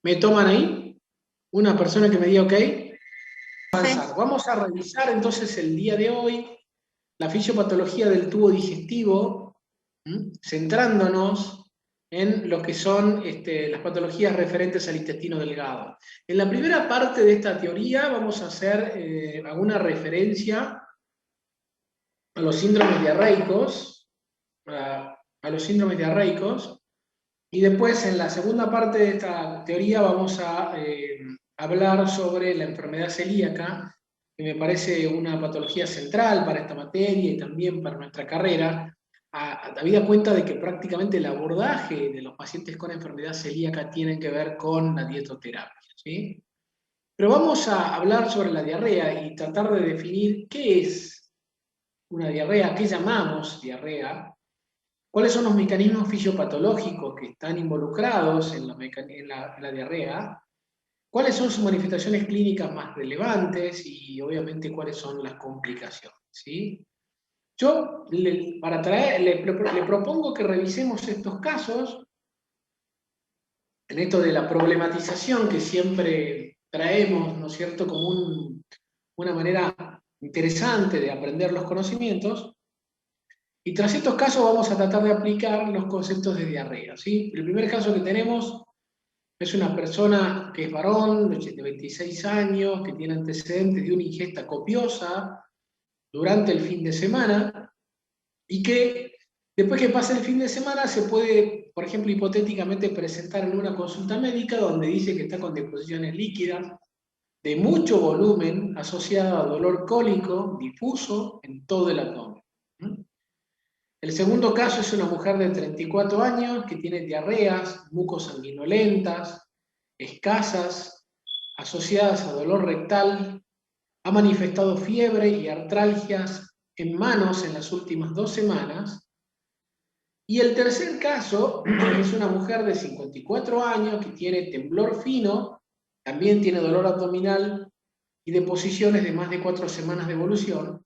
¿Me toman ahí? Una persona que me diga ok. Sí. Vamos a revisar entonces el día de hoy la fisiopatología del tubo digestivo, centrándonos en lo que son las patologías referentes al intestino delgado. En la primera parte de esta teoría vamos a hacer alguna referencia a los síndromes diarreicos, a los síndromes diarreicos, y después en la segunda parte de esta teoría vamos a hablar sobre la enfermedad celíaca, que me parece una patología central para esta materia y también para nuestra carrera, habida cuenta de que prácticamente el abordaje de los pacientes con enfermedad celíaca tienen que ver con la dietoterapia, ¿sí? Pero vamos a hablar sobre la diarrea y tratar de definir qué es una diarrea, qué llamamos diarrea, cuáles son los mecanismos fisiopatológicos que están involucrados en la diarrea, cuáles son sus manifestaciones clínicas más relevantes y obviamente cuáles son las complicaciones, ¿sí? Yo le propongo que revisemos estos casos, en esto de la problematización que siempre traemos, ¿no es cierto?, como una manera interesante de aprender los conocimientos, y tras estos casos vamos a tratar de aplicar los conceptos de diarrea, ¿sí? El primer caso que tenemos es una persona que es varón, de 26 años, que tiene antecedentes de una ingesta copiosa durante el fin de semana, y que después que pase el fin de semana se puede, por ejemplo, hipotéticamente presentar en una consulta médica donde dice que está con deposiciones líquidas de mucho volumen asociado a dolor cólico difuso en todo el abdomen. El segundo caso es una mujer de 34 años que tiene diarreas mucosanguinolentas, escasas, asociadas a dolor rectal, ha manifestado fiebre y artralgias en manos en las últimas 2 semanas. Y el tercer caso es una mujer de 54 años que tiene temblor fino, también tiene dolor abdominal y deposiciones de más de 4 semanas de evolución,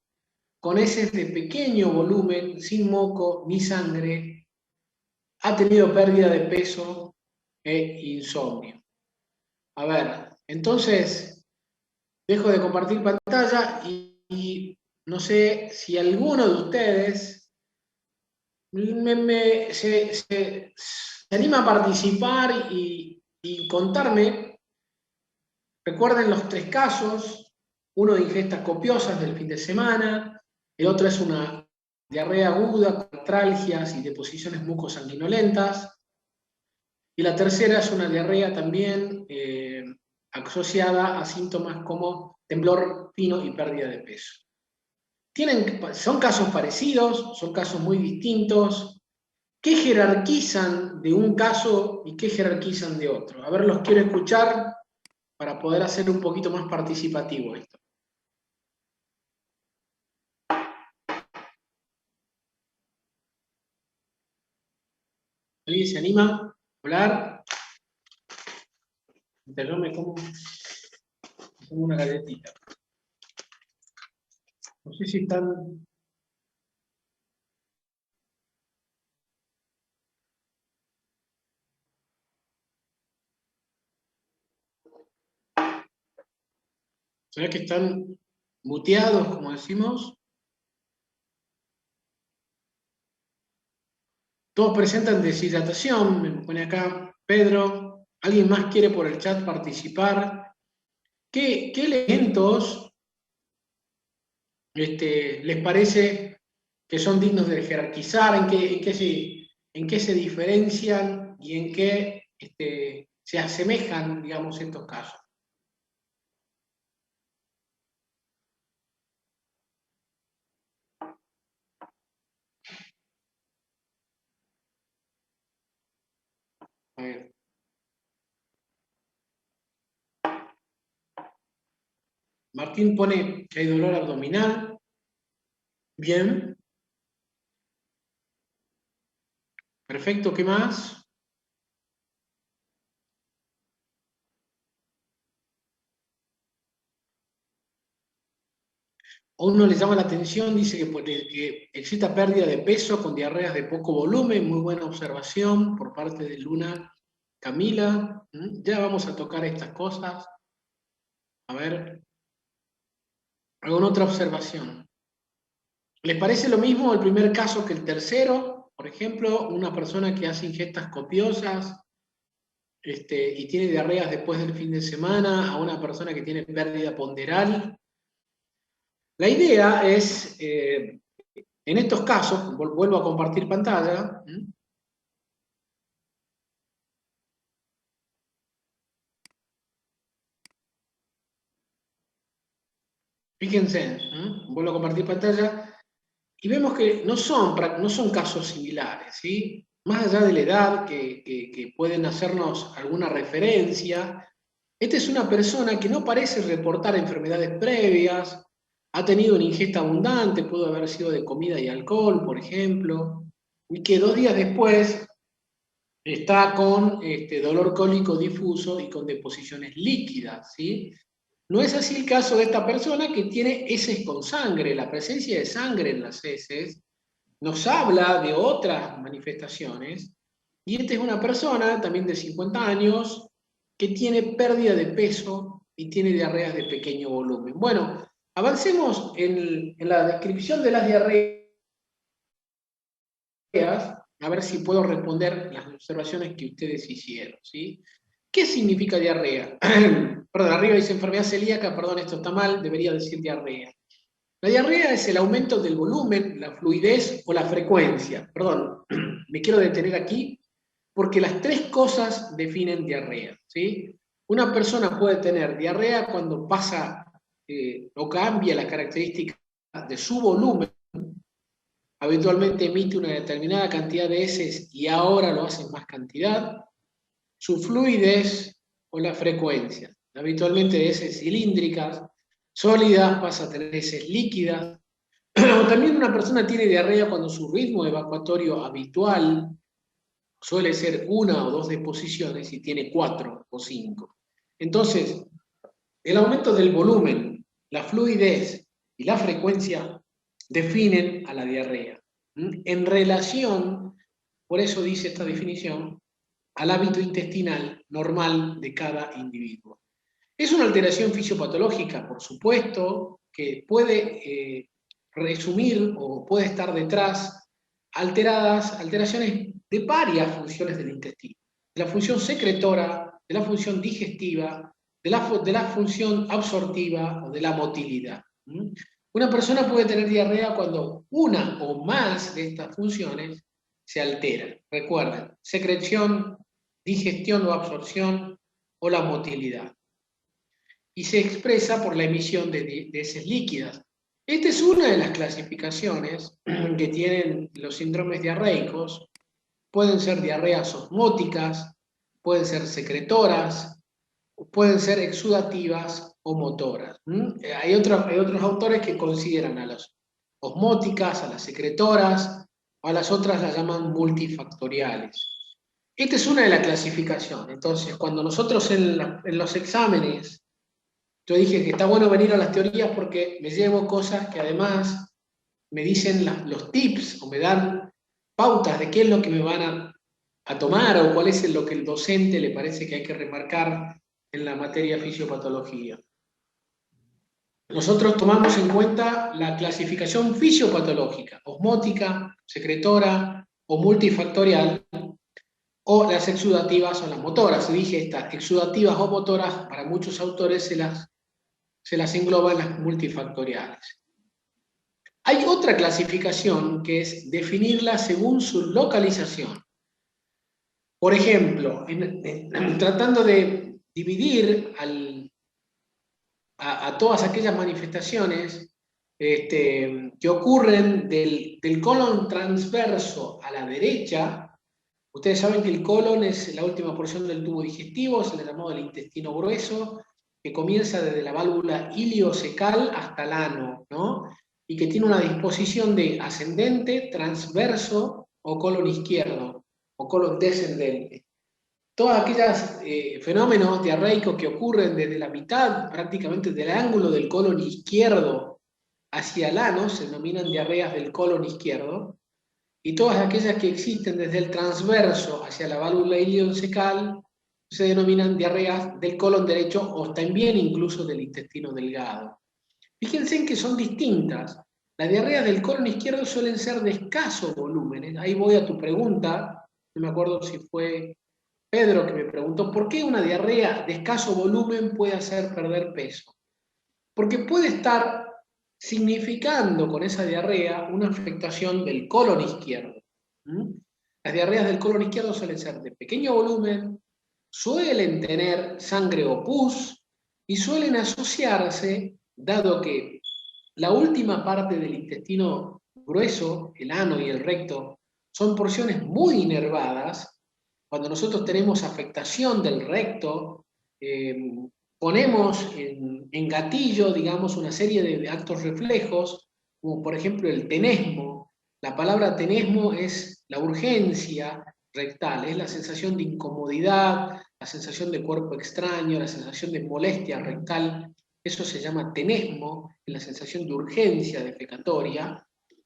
con heces de pequeño volumen, sin moco ni sangre, ha tenido pérdida de peso e insomnio. A ver, entonces, dejo de compartir pantalla y no sé si alguno de ustedes se anima a participar y contarme. Recuerden los 3 casos, uno de ingestas copiosas del fin de semana, el otro es una diarrea aguda con artralgias y deposiciones mucosanguinolentas, y la tercera es una diarrea también asociada a síntomas como temblor fino y pérdida de peso. Son casos parecidos, son casos muy distintos. ¿Qué jerarquizan de un caso y qué jerarquizan de otro? A ver, los quiero escuchar para poder hacer un poquito más participativo esto. ¿Alguien se anima a hablar? Mientras yo me como una galletita. No sé si están... ¿Será que están muteados, como decimos? Todos presentan deshidratación, me pone acá Pedro. ¿Alguien más quiere por el chat participar? ¿Qué elementos les parece que son dignos de jerarquizar? ¿En qué se diferencian y en qué se asemejan, digamos, estos casos? A ver. Martín pone que hay dolor abdominal. Bien. Perfecto, ¿qué más? A uno le llama la atención, dice que exista pérdida de peso con diarreas de poco volumen, muy buena observación por parte de Luna Camila, ya vamos a tocar estas cosas. A ver, ¿alguna otra observación? ¿Les parece lo mismo el primer caso que el tercero? Por ejemplo, una persona que hace ingestas copiosas y tiene diarreas después del fin de semana, a una persona que tiene pérdida ponderal. La idea es, en estos casos, vuelvo a compartir pantalla. Fíjense, vuelvo a compartir pantalla y vemos que no son casos similares, ¿sí? Más allá de la edad que pueden hacernos alguna referencia, esta es una persona que no parece reportar enfermedades previas, ha tenido una ingesta abundante, pudo haber sido de comida y alcohol, por ejemplo, y que 2 días después está con dolor cólico difuso y con deposiciones líquidas, ¿sí? No es así el caso de esta persona que tiene heces con sangre. La presencia de sangre en las heces nos habla de otras manifestaciones, y esta es una persona también de 50 años que tiene pérdida de peso y tiene diarreas de pequeño volumen. Bueno, avancemos en la descripción de las diarreas, a ver si puedo responder las observaciones que ustedes hicieron, ¿sí? ¿Qué significa diarrea? Perdón, arriba dice enfermedad celíaca, perdón, esto está mal, debería decir diarrea. La diarrea es el aumento del volumen, la fluidez o la frecuencia. Perdón, me quiero detener aquí porque las 3 cosas definen diarrea, ¿sí? Una persona puede tener diarrea cuando pasa o cambia las características de su volumen. Habitualmente emite una determinada cantidad de heces y ahora lo hace en más cantidad. Su fluidez o la frecuencia. Habitualmente de heces cilíndricas, sólidas, pasa a tener heces líquidas. O también una persona tiene diarrea cuando su ritmo evacuatorio habitual suele ser 1 o 2 deposiciones y tiene 4 o 5. Entonces, el aumento del volumen, la fluidez y la frecuencia definen a la diarrea. En relación, por eso dice esta definición, al hábito intestinal normal de cada individuo. Es una alteración fisiopatológica, por supuesto, que puede resumir o puede estar detrás alteraciones de varias funciones del intestino, de la función secretora, de la función digestiva, de la función absortiva o de la motilidad. Una persona puede tener diarrea cuando una o más de estas funciones se alteran. Recuerden, secreción, digestión o absorción o la motilidad. Y se expresa por la emisión de heces líquidas. Esta es una de las clasificaciones que tienen los síndromes diarreicos. Pueden ser diarreas osmóticas, pueden ser secretoras, pueden ser exudativas o motoras. Hay otros autores que consideran a las osmóticas, a las secretoras, a las otras las llaman multifactoriales. Esta es una de las clasificaciones. Entonces, cuando nosotros en los exámenes, yo dije que está bueno venir a las teorías porque me llevo cosas que además me dicen los tips o me dan pautas de qué es lo que me van a tomar o cuál es lo que el docente le parece que hay que remarcar en la materia fisiopatología. Nosotros tomamos en cuenta la clasificación fisiopatológica, osmótica, secretora o multifactorial, o las exudativas o las motoras. Y dije estas, exudativas o motoras, para muchos autores se las engloba en las multifactoriales. Hay otra clasificación que es definirla según su localización. Por ejemplo, tratando de dividir a todas aquellas manifestaciones que ocurren del colon transverso a la derecha. Ustedes saben que el colon es la última porción del tubo digestivo, se le llamó el intestino grueso, que comienza desde la válvula iliocecal hasta el ano, ¿no? Y que tiene una disposición de ascendente, transverso o colon izquierdo, o colon descendente. Todos aquellos fenómenos diarreicos que ocurren desde la mitad, prácticamente del ángulo del colon izquierdo hacia el ano, se denominan diarreas del colon izquierdo, y todas aquellas que existen desde el transverso hacia la válvula iliocecal se denominan diarreas del colon derecho o también incluso del intestino delgado. Fíjense en que son distintas. Las diarreas del colon izquierdo suelen ser de escaso volumen. Ahí voy a tu pregunta, no me acuerdo si fue Pedro que me preguntó, ¿por qué una diarrea de escaso volumen puede hacer perder peso? Porque puede estar significando con esa diarrea una afectación del colon izquierdo. Las diarreas del colon izquierdo suelen ser de pequeño volumen, suelen tener sangre o pus y suelen asociarse, dado que la última parte del intestino grueso, el ano y el recto, son porciones muy inervadas. Cuando nosotros tenemos afectación del recto, ponemos en gatillo, digamos, una serie de actos reflejos, como por ejemplo el tenesmo. La palabra tenesmo es la urgencia rectal, es la sensación de incomodidad, la sensación de cuerpo extraño, la sensación de molestia rectal. Eso se llama tenesmo, la sensación de urgencia defecatoria,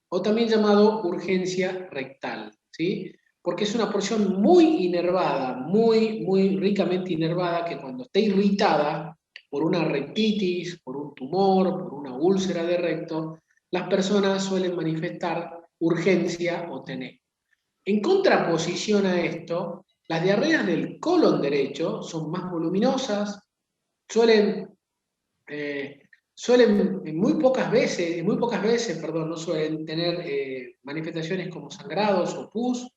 o también llamado urgencia rectal, ¿sí? Porque es una porción muy inervada, muy ricamente inervada, que cuando está irritada por una rectitis, por un tumor, por una úlcera de recto, las personas suelen manifestar urgencia o tenesmo. En contraposición a esto, las diarreas del colon derecho son más voluminosas, suelen muy pocas veces, no suelen tener manifestaciones como sangrados o pus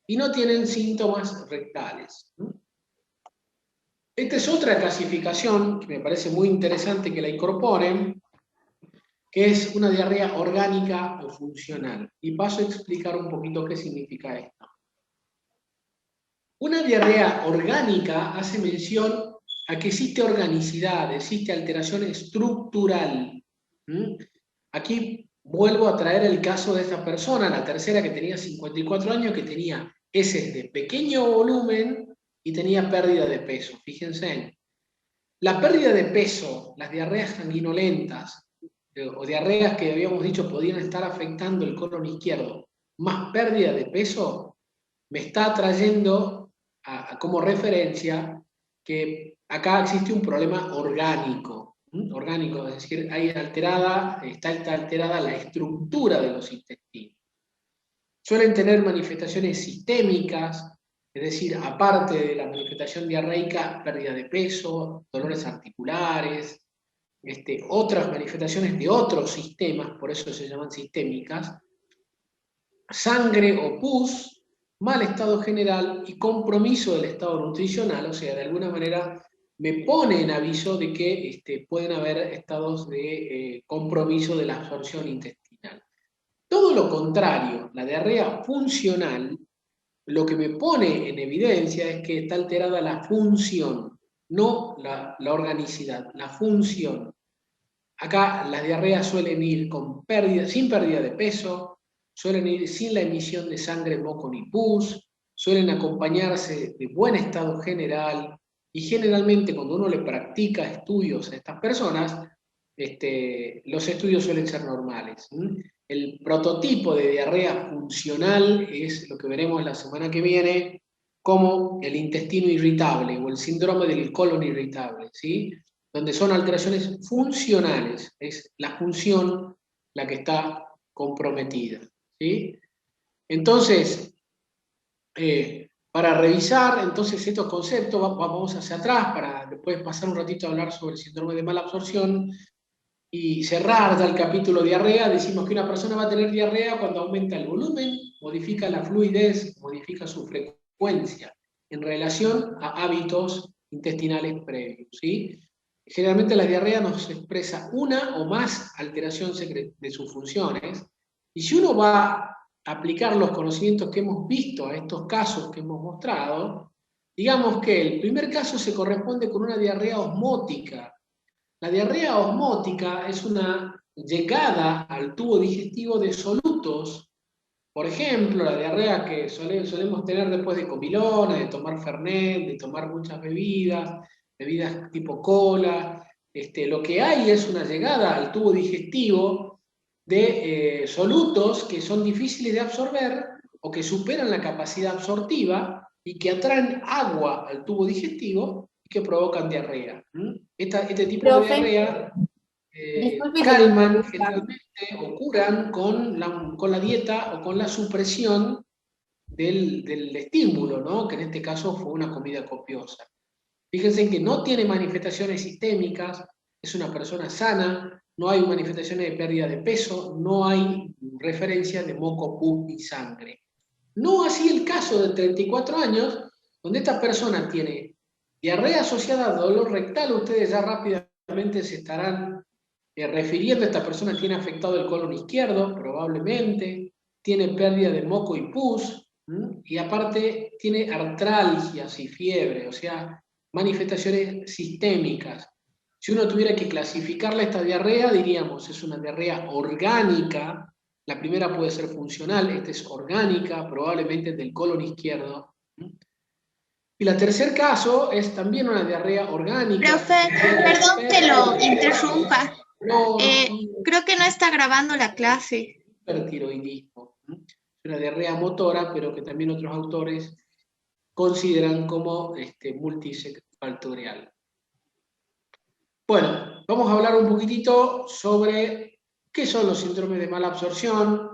y no tienen síntomas rectales. Esta es otra clasificación que me parece muy interesante que la incorporen, que es una diarrea orgánica o funcional. Y paso a explicar un poquito qué significa esto. Una diarrea orgánica hace mención a que existe organicidad, existe alteración estructural. Aquí vuelvo a traer el caso de esta persona, la tercera que tenía 54 años, que tenía heces de pequeño volumen y tenía pérdida de peso. Fíjense, la pérdida de peso, las diarreas sanguinolentas o diarreas que habíamos dicho podían estar afectando el colon izquierdo, más pérdida de peso, me está trayendo como referencia que acá existe un problema orgánico, es decir, está alterada la estructura de los intestinos. Suelen tener manifestaciones sistémicas, es decir, aparte de la manifestación diarreica, pérdida de peso, dolores articulares, otras manifestaciones de otros sistemas, por eso se llaman sistémicas, sangre o pus, mal estado general y compromiso del estado nutricional, o sea, de alguna manera me pone en aviso de que pueden haber estados de compromiso de la absorción intestinal. Todo lo contrario, la diarrea funcional, lo que me pone en evidencia es que está alterada la función, no la organicidad, la función. Acá las diarreas suelen ir sin pérdida de peso, suelen ir sin la emisión de sangre, moco ni pus, suelen acompañarse de buen estado general y generalmente cuando uno le practica estudios a estas personas, los estudios suelen ser normales. El prototipo de diarrea funcional es lo que veremos la semana que viene como el intestino irritable o el síndrome del colon irritable, ¿sí? Donde son alteraciones funcionales, es la función la que está comprometida, ¿sí? Entonces, para revisar entonces estos conceptos, vamos hacia atrás para después pasar un ratito a hablar sobre el síndrome de mala absorción y cerrar ya el capítulo diarrea. Decimos que una persona va a tener diarrea cuando aumenta el volumen, modifica la fluidez, modifica su frecuencia en relación a hábitos intestinales previos, ¿sí? Generalmente la diarrea nos expresa una o más alteración de sus funciones, y si uno va a aplicar los conocimientos que hemos visto a estos casos que hemos mostrado, digamos que el primer caso se corresponde con una diarrea osmótica. La diarrea osmótica es una llegada al tubo digestivo de solutos. Por ejemplo, la diarrea que solemos tener después de comilona, de tomar fernet, de tomar muchas bebidas tipo cola. Lo que hay es una llegada al tubo digestivo de solutos que son difíciles de absorber o que superan la capacidad absortiva y que atraen agua al tubo digestivo y que provocan diarrea. Este tipo de Profe, diarrea disculpe que lo calman interrumpa. generalmente o curan con la dieta o con la supresión del estímulo, ¿no? Que en este caso fue una comida copiosa. Fíjense que no tiene manifestaciones sistémicas, es una persona sana, no hay manifestaciones de pérdida de peso, no hay referencia de moco, pus y sangre. No así el caso de 34 años, donde esta persona tiene diarrea asociada a dolor rectal. Ustedes ya rápidamente se estarán refiriendo, esta persona tiene afectado el colon izquierdo, probablemente, tiene pérdida de moco y pus, y aparte tiene artralgias y fiebre, o sea, manifestaciones sistémicas. Si uno tuviera que clasificarle esta diarrea, diríamos, es una diarrea orgánica. La primera puede ser funcional, esta es orgánica, probablemente del colon izquierdo. Y el tercer caso es también una diarrea orgánica. Profe, perdón que lo interrumpa. Y Creo que no está grabando la clase. hipertiroidismo. Es una diarrea motora, pero que también otros autores consideran como multifactorial. Bueno, vamos a hablar un poquitito sobre qué son los síndromes de mala absorción,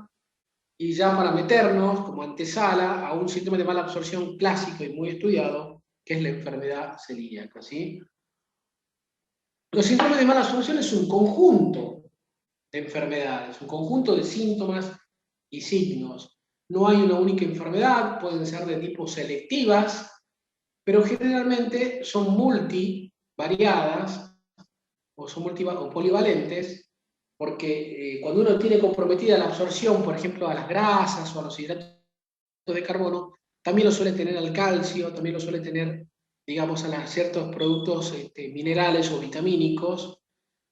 y ya para meternos como antesala a un síndrome de mala absorción clásico y muy estudiado, que es la enfermedad celíaca, ¿sí? Los síndromes de mala absorción es un conjunto de enfermedades, un conjunto de síntomas y signos. No hay una única enfermedad, pueden ser de tipo selectivas, pero generalmente son multivariadas o son o polivalentes, porque cuando uno tiene comprometida la absorción, por ejemplo, a las grasas o a los hidratos de carbono, también lo suele tener al calcio, también lo suele tener, digamos, a ciertos productos minerales o vitamínicos,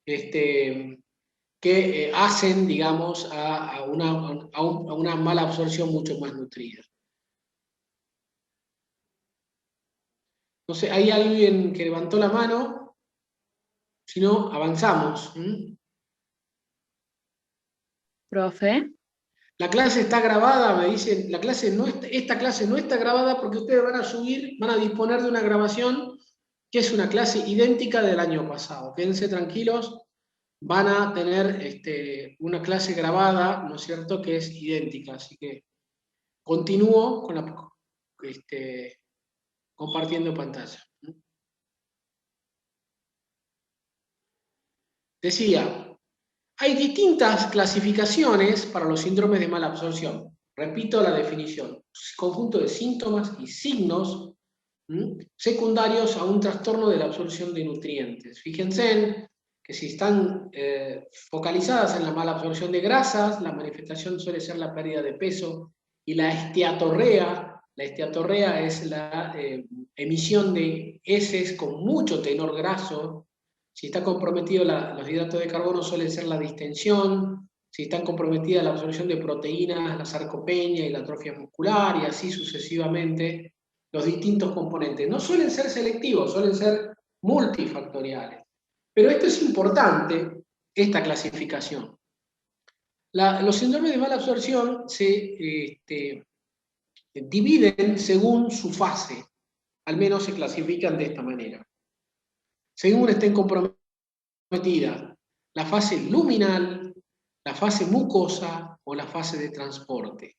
que hacen, digamos, a una mala absorción mucho más nutrida. No sé, ¿hay alguien que levantó la mano? Si no, avanzamos. Profe. La clase está grabada, me dicen, esta clase no está grabada porque ustedes van a disponer de una grabación que es una clase idéntica del año pasado. Quédense tranquilos, van a tener una clase grabada, ¿no es cierto?, que es idéntica. Así que continúo con compartiendo pantalla. Decía, hay distintas clasificaciones para los síndromes de mala absorción. Repito la definición: conjunto de síntomas y signos secundarios a un trastorno de la absorción de nutrientes. Fíjense que si están focalizadas en la mala absorción de grasas, la manifestación suele ser la pérdida de peso y la esteatorrea. La esteatorrea es la emisión de heces con mucho tenor graso. Si está comprometido los hidratos de carbono, suele ser la distensión. Si están comprometidas la absorción de proteínas, la sarcopenia y la atrofia muscular, y así sucesivamente, los distintos componentes. No suelen ser selectivos, suelen ser multifactoriales. Pero esto es importante, esta clasificación. Los síndromes de mala absorción se dividen según su fase, al menos se clasifican de esta manera. Según estén comprometidas la fase luminal, la fase mucosa o la fase de transporte.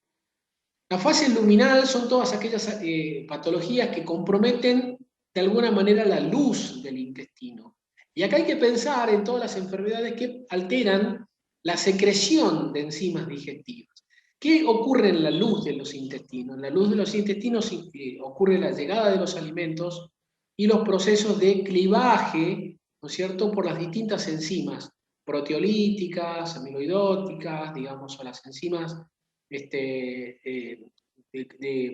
La fase luminal son todas aquellas patologías que comprometen de alguna manera la luz del intestino. Y acá hay que pensar en todas las enfermedades que alteran la secreción de enzimas digestivas. ¿Qué ocurre en la luz de los intestinos? En la luz de los intestinos ocurre la llegada de los alimentos y los procesos de clivaje, ¿no es cierto?, por las distintas enzimas proteolíticas, amiloidóticas, digamos, o las enzimas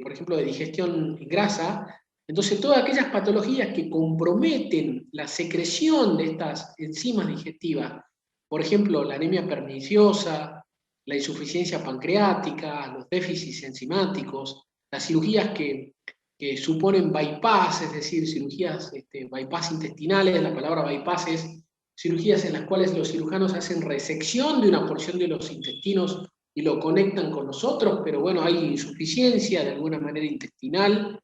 por ejemplo, de digestión en grasa. Entonces, todas aquellas patologías que comprometen la secreción de estas enzimas digestivas, por ejemplo, la anemia perniciosa, la insuficiencia pancreática, los déficits enzimáticos, las cirugías que suponen bypass, es decir, cirugías bypass intestinales. La palabra bypass es cirugías en las cuales los cirujanos hacen resección de una porción de los intestinos y lo conectan con nosotros, pero bueno, hay insuficiencia de alguna manera intestinal.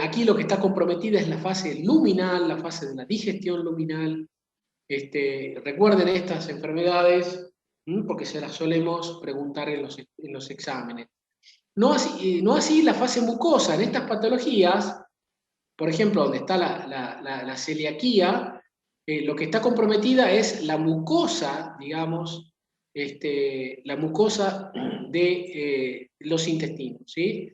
Aquí lo que está comprometida es la fase luminal, la fase de la digestión luminal. Recuerden estas enfermedades, porque se las solemos preguntar en los exámenes. No así la fase mucosa. En estas patologías, por ejemplo, donde está la celiaquía, lo que está comprometida es la mucosa, digamos, la mucosa de los intestinos, ¿sí?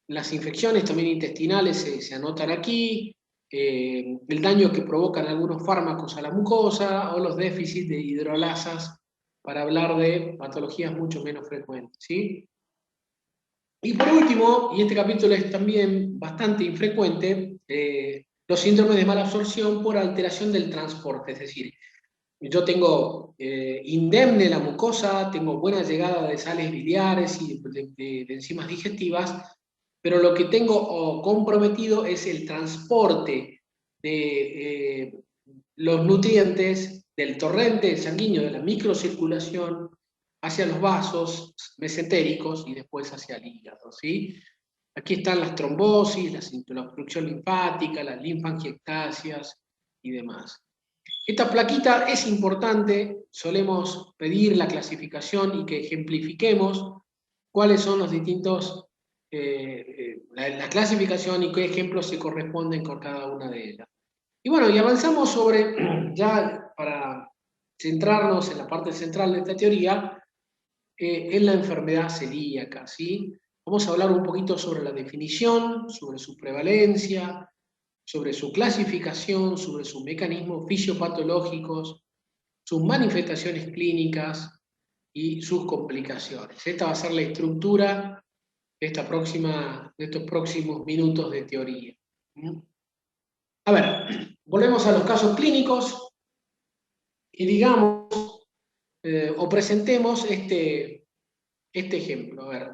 Las infecciones también intestinales se anotan aquí, el daño que provocan algunos fármacos a la mucosa o los déficits de hidrolasas, para hablar de patologías mucho menos frecuentes, ¿sí? Y por último, y este capítulo es también bastante infrecuente, los síndromes de mala absorción por alteración del transporte, es decir, yo tengo indemne la mucosa, tengo buena llegada de sales biliares y de enzimas digestivas, pero lo que tengo comprometido es el transporte de los nutrientes del torrente sanguíneo, de la microcirculación, hacia los vasos mesentéricos y después hacia el hígado, ¿sí? Aquí están las trombosis, la obstrucción linfática, las linfangiectasias y demás. Esta plaquita es importante, solemos pedir la clasificación y que ejemplifiquemos cuáles son los distintos, la clasificación y qué ejemplos se corresponden con cada una de ellas. Y bueno, y avanzamos sobre, ya para centrarnos en la parte central de esta teoría, en la enfermedad celíaca, ¿sí? Vamos a hablar un poquito sobre la definición, sobre su prevalencia, sobre su clasificación, sobre sus mecanismos fisiopatológicos, sus manifestaciones clínicas y sus complicaciones. Esta va a ser la estructura de estos próximos minutos de teoría. A ver, volvemos a los casos clínicos y digamos, o presentemos este ejemplo. A ver,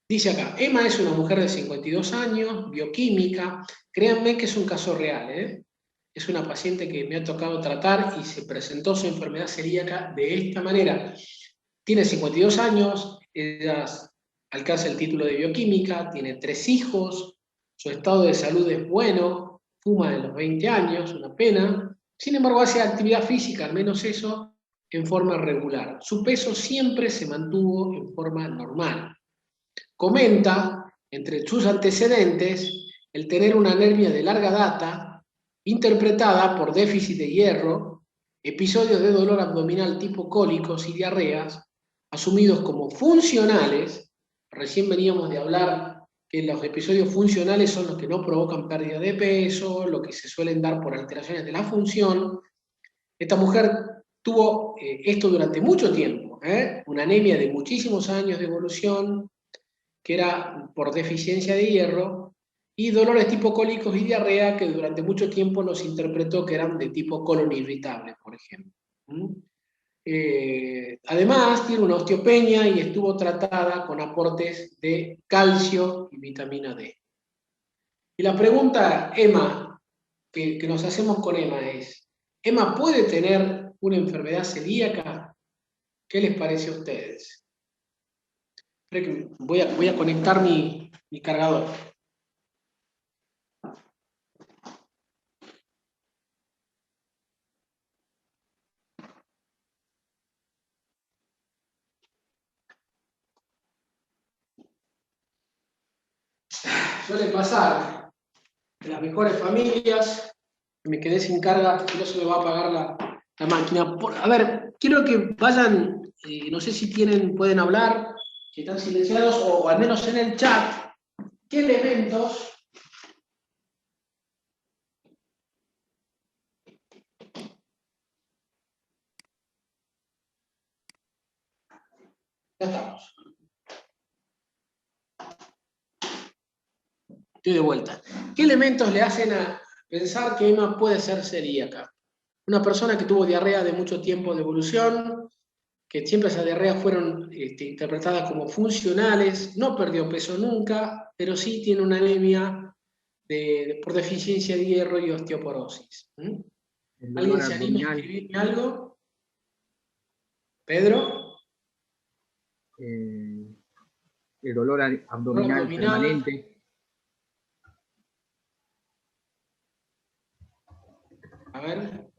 dice acá, Emma es una mujer de 52 años, bioquímica. Créanme que es un caso real, ¿eh? Es una paciente que me ha tocado tratar y se presentó su enfermedad celíaca de esta manera. Tiene 52 años, ella alcanza el título de bioquímica, tiene 3 hijos, su estado de salud es bueno, fuma de los 20 años, una pena. Sin embargo, hace actividad física, al menos eso, en forma regular. Su peso siempre se mantuvo en forma normal. Comenta, entre sus antecedentes, el tener una anemia de larga data, interpretada por déficit de hierro, episodios de dolor abdominal tipo cólicos y diarreas, asumidos como funcionales. Recién veníamos de hablar que los episodios funcionales son los que no provocan pérdida de peso, lo que se suelen dar por alteraciones de la función. Esta mujer tuvo esto durante mucho tiempo, una anemia de muchísimos años de evolución, que era por deficiencia de hierro, y dolores tipo cólicos y diarrea, que durante mucho tiempo los interpretó que eran de tipo colon irritable, por ejemplo. Además, tiene una osteopenia y estuvo tratada con aportes de calcio y vitamina D. Y la pregunta, Emma, que nos hacemos con Emma es, ¿Emma puede tener una enfermedad celíaca? ¿Qué les parece a ustedes? Voy a conectar mi cargador. Suele pasar en las mejores familias, me quedé sin carga y no se me va a apagar la máquina. A ver, quiero que vayan, no sé si pueden hablar, si están silenciados, o al menos en el chat, qué elementos ya estamos. Estoy de vuelta. ¿Qué elementos le hacen a pensar que Emma puede ser celíaca? Una persona que tuvo diarrea de mucho tiempo de evolución, que siempre esas diarreas fueron interpretadas como funcionales, no perdió peso nunca, pero sí tiene una anemia por deficiencia de hierro y osteoporosis. ¿Alguien se anima a escribirme algo? ¿Pedro? El dolor abdominal permanente. A ver.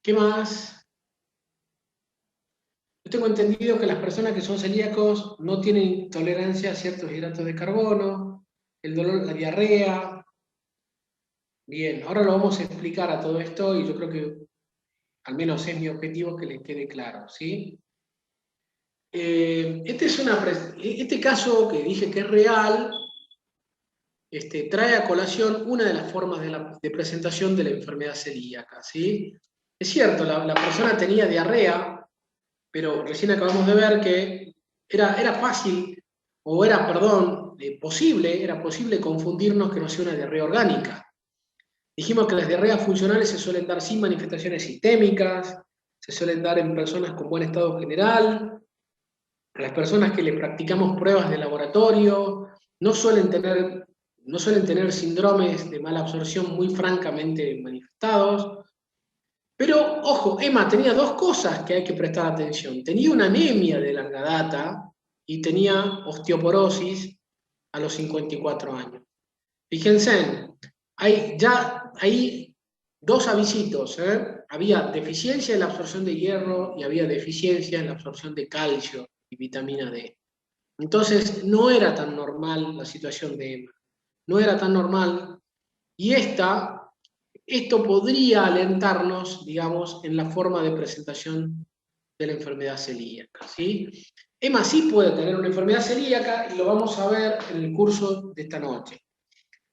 ¿Qué más? Yo tengo entendido que las personas que son celíacos no tienen tolerancia a ciertos hidratos de carbono, el dolor, la diarrea. Bien, ahora lo vamos a explicar a todo esto y yo creo que al menos es mi objetivo que les quede claro, ¿sí? Este caso que dije que es real, trae a colación una de las formas de presentación de la enfermedad celíaca, ¿sí? Es cierto, la persona tenía diarrea, pero recién acabamos de ver que era fácil, o era, perdón, era posible confundirnos que no sea una diarrea orgánica. Dijimos que las diarreas funcionales se suelen dar sin manifestaciones sistémicas, se suelen dar en personas con buen estado general, a las personas que le practicamos pruebas de laboratorio, no suelen tener síndromes de mala absorción muy francamente manifestados. Pero, ojo, Emma tenía dos cosas que hay que prestar atención. Tenía una anemia de larga data y tenía osteoporosis a los 54 años. Fíjense, hay dos avisitos, ¿eh? Había deficiencia en la absorción de hierro y había deficiencia en la absorción de calcio y vitamina D. Entonces, no era tan normal la situación de Emma. No era tan normal. Y esto podría alentarnos, digamos, en la forma de presentación de la enfermedad celíaca, ¿sí? Emma sí puede tener una enfermedad celíaca y lo vamos a ver en el curso de esta noche.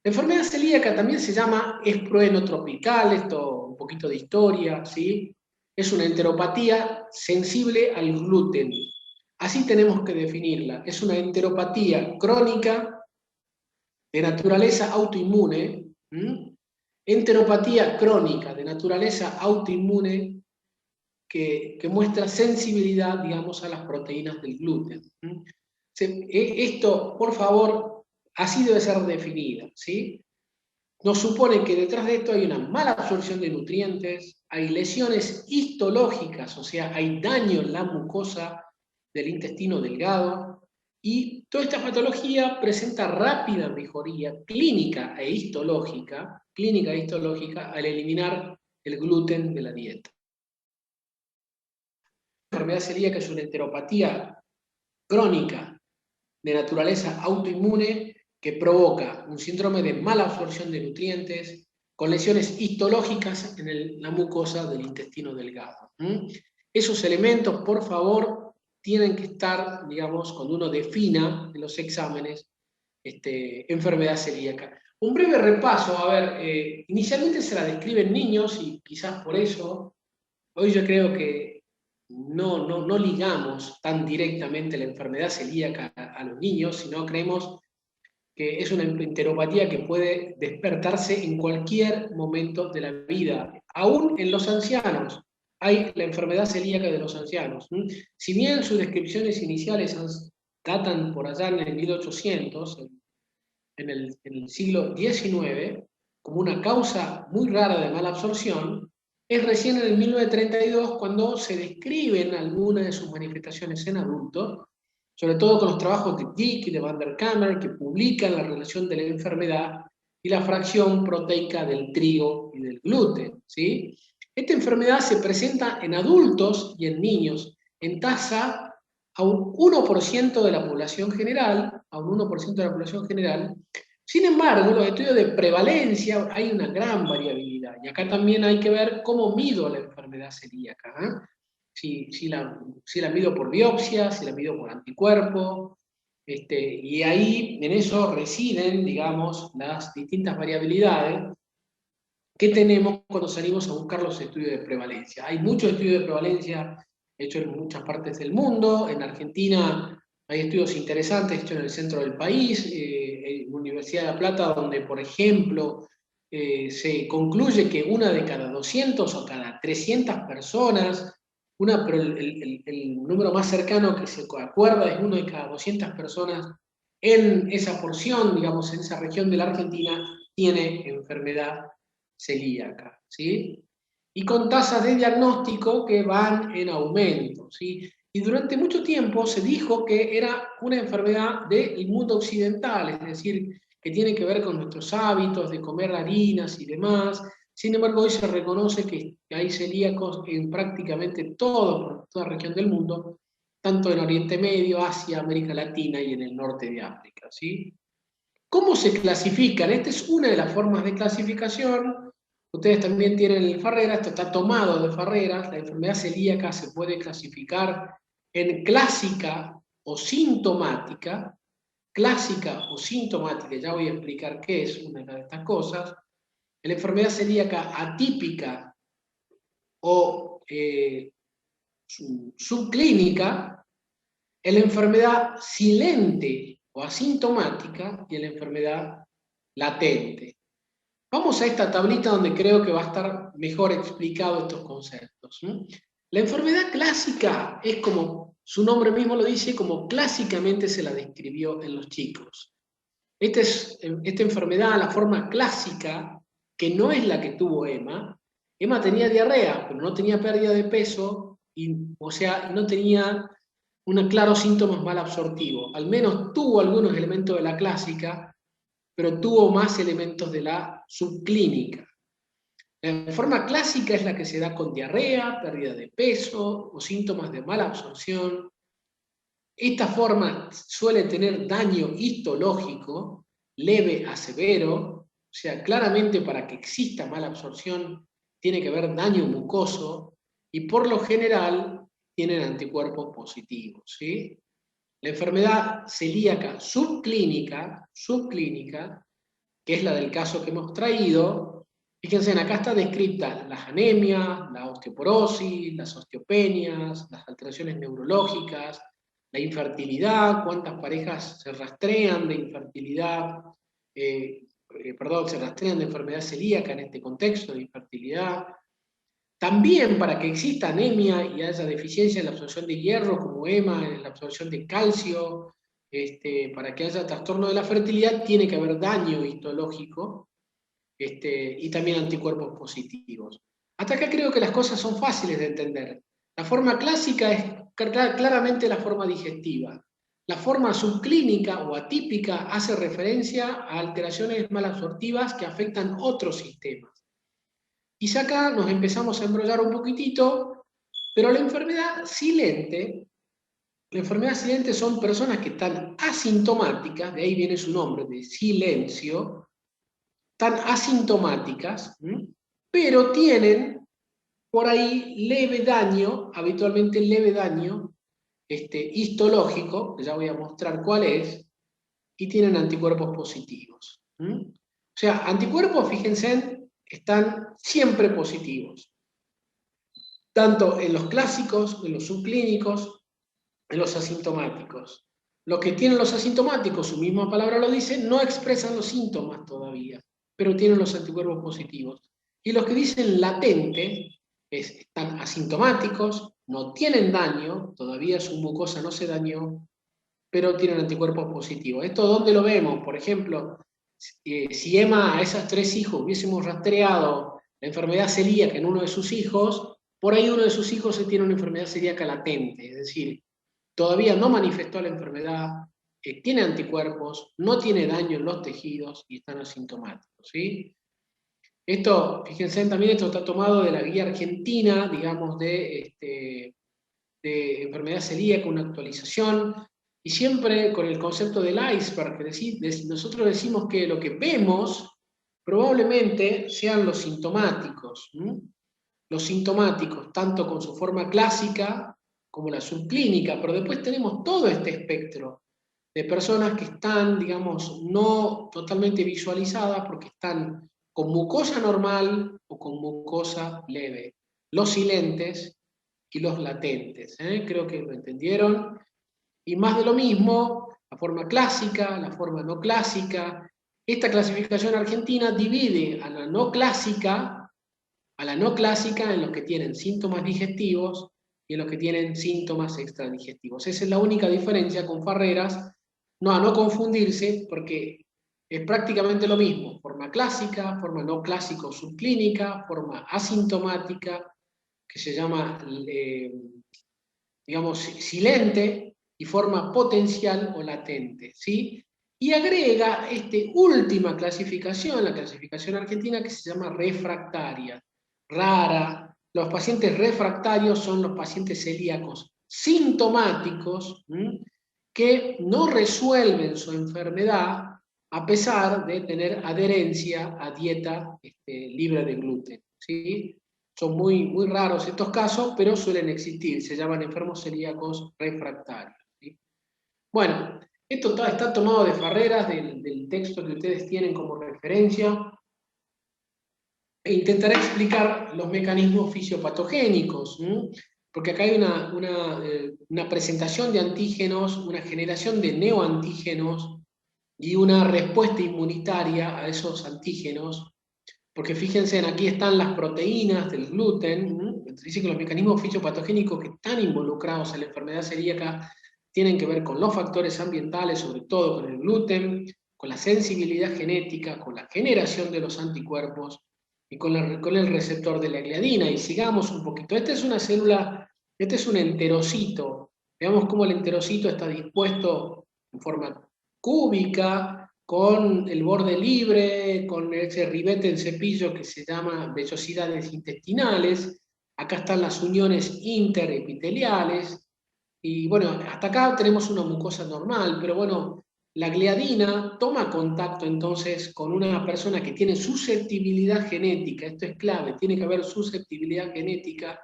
La enfermedad celíaca también se llama esproenotropical, esto un poquito de historia, ¿sí? Es una enteropatía sensible al gluten. Así tenemos que definirla. Es una enteropatía crónica de naturaleza autoinmune, enteropatía crónica de naturaleza autoinmune que muestra sensibilidad, digamos, a las proteínas del gluten. Esto, por favor, así debe ser definida, ¿sí? Nos supone que detrás de esto hay una mala absorción de nutrientes, hay lesiones histológicas, o sea, hay daño en la mucosa del intestino delgado, y toda esta patología presenta rápida mejoría clínica e histológica al eliminar el gluten de la dieta. La enfermedad celíaca es una enteropatía crónica de naturaleza autoinmune que provoca un síndrome de mala absorción de nutrientes con lesiones histológicas en la mucosa del intestino delgado. Esos elementos, por favor, tienen que estar, digamos, cuando uno defina en los exámenes enfermedad celíaca. Un breve repaso, a ver, inicialmente se la describe en niños y quizás por eso, hoy yo creo que no ligamos tan directamente la enfermedad celíaca a los niños, sino creemos que es una enteropatía que puede despertarse en cualquier momento de la vida, aún en los ancianos. Hay la enfermedad celíaca de los ancianos. Si bien sus descripciones iniciales datan por allá en el 1800, en el siglo XIX, como una causa muy rara de mala absorción, es recién en el 1932 cuando se describen algunas de sus manifestaciones en adultos, sobre todo con los trabajos de Dick y de Van der Kammer, que publican la relación de la enfermedad y la fracción proteica del trigo y del gluten, ¿sí? Esta enfermedad se presenta en adultos y en niños en tasa a un 1% de la población general, Sin embargo, los estudios de prevalencia hay una gran variabilidad, y acá también hay que ver cómo mido la enfermedad celíaca, ¿eh? Si la mido por biopsia, si la mido por anticuerpo, y ahí en eso residen, digamos, las distintas variabilidades que tenemos cuando salimos a buscar los estudios de prevalencia. Hay muchos estudios de prevalencia hechos en muchas partes del mundo. En Argentina hay estudios interesantes hechos en el centro del país, en la Universidad de La Plata, donde, por ejemplo, se concluye que una de cada 200 o cada 300 personas, pero el número más cercano que se acuerda es uno de cada 200 personas en esa porción, digamos, en esa región de la Argentina, tiene enfermedad celíaca, ¿sí? Y con tasas de diagnóstico que van en aumento, ¿sí? y durante mucho tiempo se dijo que era una enfermedad del mundo occidental, es decir, que tiene que ver con nuestros hábitos de comer harinas y demás. Sin embargo, hoy se reconoce que hay celíacos en prácticamente toda región del mundo, tanto en Oriente Medio, Asia, América Latina y en el norte de África, ¿sí? ¿Cómo se clasifican? Esta es una de las formas de clasificación. Ustedes también tienen el Farrera, esto está tomado de Farrera. La enfermedad celíaca se puede clasificar en clásica o sintomática. Clásica o sintomática, ya voy a explicar qué es una de estas cosas. La enfermedad celíaca atípica o subclínica, en la enfermedad silente o asintomática y en la enfermedad latente. Vamos a esta tablita donde creo que va a estar mejor explicado estos conceptos. La enfermedad clásica es como su nombre mismo lo dice, como clásicamente se la describió en los chicos. Esta enfermedad, la forma clásica, que no es la que tuvo Emma. Emma tenía diarrea, pero no tenía pérdida de peso, o sea, no tenía un claro síntomas mal absortivo. Al menos tuvo algunos elementos de la clásica, pero tuvo más elementos de la subclínica. La forma clásica es la que se da con diarrea, pérdida de peso o síntomas de mala absorción. Esta forma suele tener daño histológico, leve a severo, o sea, claramente para que exista mala absorción tiene que haber daño mucoso y por lo general tienen anticuerpos positivos, ¿sí? La enfermedad celíaca subclínica, que es la del caso que hemos traído, fíjense, acá está descrita las anemias, la osteoporosis, las osteopenias, las alteraciones neurológicas, la infertilidad, cuántas parejas se rastrean de infertilidad, se rastrean de enfermedad celíaca en este contexto de infertilidad. También para que exista anemia y haya deficiencia en la absorción de hierro, como EMA, en la absorción de calcio, para que haya trastorno de la fertilidad, tiene que haber daño histológico y también anticuerpos positivos. Hasta acá creo que las cosas son fáciles de entender. La forma clásica es claramente la forma digestiva. La forma subclínica o atípica hace referencia a alteraciones malabsortivas que afectan otros sistemas. Y acá nos empezamos a embrollar un poquitito, pero la enfermedad silente son personas que están asintomáticas, de ahí viene su nombre, de silencio, tan asintomáticas, pero tienen por ahí leve daño, habitualmente leve daño histológico, que ya voy a mostrar cuál es, y tienen anticuerpos positivos. O sea, anticuerpos, fíjense, están siempre positivos, tanto en los clásicos, en los subclínicos, en los asintomáticos. Los que tienen los asintomáticos, su misma palabra lo dice, no expresan los síntomas todavía, pero tienen los anticuerpos positivos. Y los que dicen latente, están asintomáticos, no tienen daño, todavía su mucosa no se dañó, pero tienen anticuerpos positivos. ¿Esto dónde lo vemos? Por ejemplo, si Emma a esos 3 hijos hubiésemos rastreado la enfermedad celíaca en uno de sus hijos, por ahí uno de sus hijos se tiene una enfermedad celíaca latente, es decir, todavía no manifestó la enfermedad, tiene anticuerpos, no tiene daño en los tejidos y están asintomáticos, ¿sí? Esto, fíjense también, esto está tomado de la guía argentina, digamos, de enfermedad celíaca, una actualización, y siempre con el concepto del iceberg, nosotros decimos que lo que vemos probablemente sean los sintomáticos, los sintomáticos, tanto con su forma clásica como la subclínica, pero después tenemos todo este espectro de personas que están, digamos, no totalmente visualizadas porque están con mucosa normal o con mucosa leve, los silentes y los latentes. Creo que lo entendieron. Y más de lo mismo, la forma clásica, la forma no clásica. Esta clasificación argentina divide a la no clásica en los que tienen síntomas digestivos y en los que tienen síntomas extradigestivos. Esa es la única diferencia con Farreras, no a no confundirse, porque es prácticamente lo mismo, forma clásica, forma no clásico subclínica, forma asintomática, que se llama digamos, silente y forma potencial o latente, ¿sí? Y agrega esta última clasificación, la clasificación argentina, que se llama refractaria, rara. Los pacientes refractarios son los pacientes celíacos sintomáticos, que no resuelven su enfermedad a pesar de tener adherencia a dieta libre de gluten, ¿sí? Son muy, muy raros estos casos, pero suelen existir, se llaman enfermos celíacos refractarios, ¿sí? Bueno, esto está tomado de Farreras, del texto que ustedes tienen como referencia, e intentaré explicar los mecanismos fisiopatogénicos, porque acá hay una presentación de antígenos, una generación de neoantígenos y una respuesta inmunitaria a esos antígenos, porque fíjense, aquí están las proteínas del gluten, dice que los mecanismos fisiopatogénicos que están involucrados en la enfermedad celíaca tienen que ver con los factores ambientales, sobre todo con el gluten, con la sensibilidad genética, con la generación de los anticuerpos y con el receptor de la gliadina. Y sigamos un poquito. Esta es una célula, este es un enterocito. Veamos cómo el enterocito está dispuesto en forma cúbica, con el borde libre, con ese ribete en cepillo que se llama vellosidades intestinales. Acá están las uniones interepiteliales. Y bueno, hasta acá tenemos una mucosa normal, pero bueno, la gliadina toma contacto entonces con una persona que tiene susceptibilidad genética, esto es clave, tiene que haber susceptibilidad genética,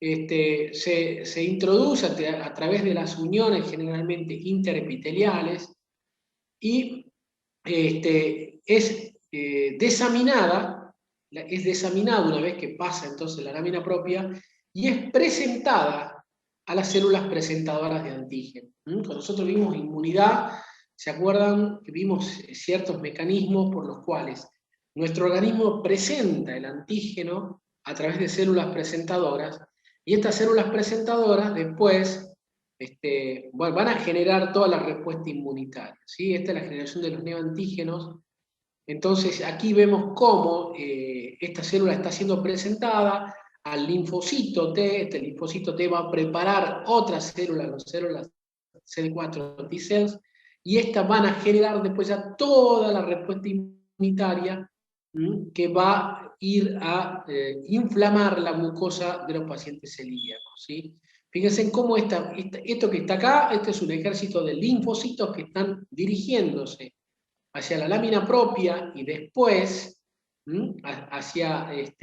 se introduce a través de las uniones generalmente interepiteliales y es desaminada una vez que pasa entonces la lámina propia y es presentada a las células presentadoras de antígeno. Cuando nosotros vimos inmunidad, ¿se acuerdan que vimos ciertos mecanismos por los cuales nuestro organismo presenta el antígeno a través de células presentadoras, y estas células presentadoras después van a generar toda la respuesta inmunitaria, ¿sí? Esta es la generación de los neoantígenos. Entonces aquí vemos cómo esta célula está siendo presentada al linfocito T. Este linfocito T va a preparar otras células, las células CD4 T cells, y estas van a generar después ya toda la respuesta inmunitaria que va a ir a inflamar la mucosa de los pacientes celíacos, ¿sí? Fíjense en cómo esto que está acá, este es un ejército de linfocitos que están dirigiéndose hacia la lámina propia y después hacia el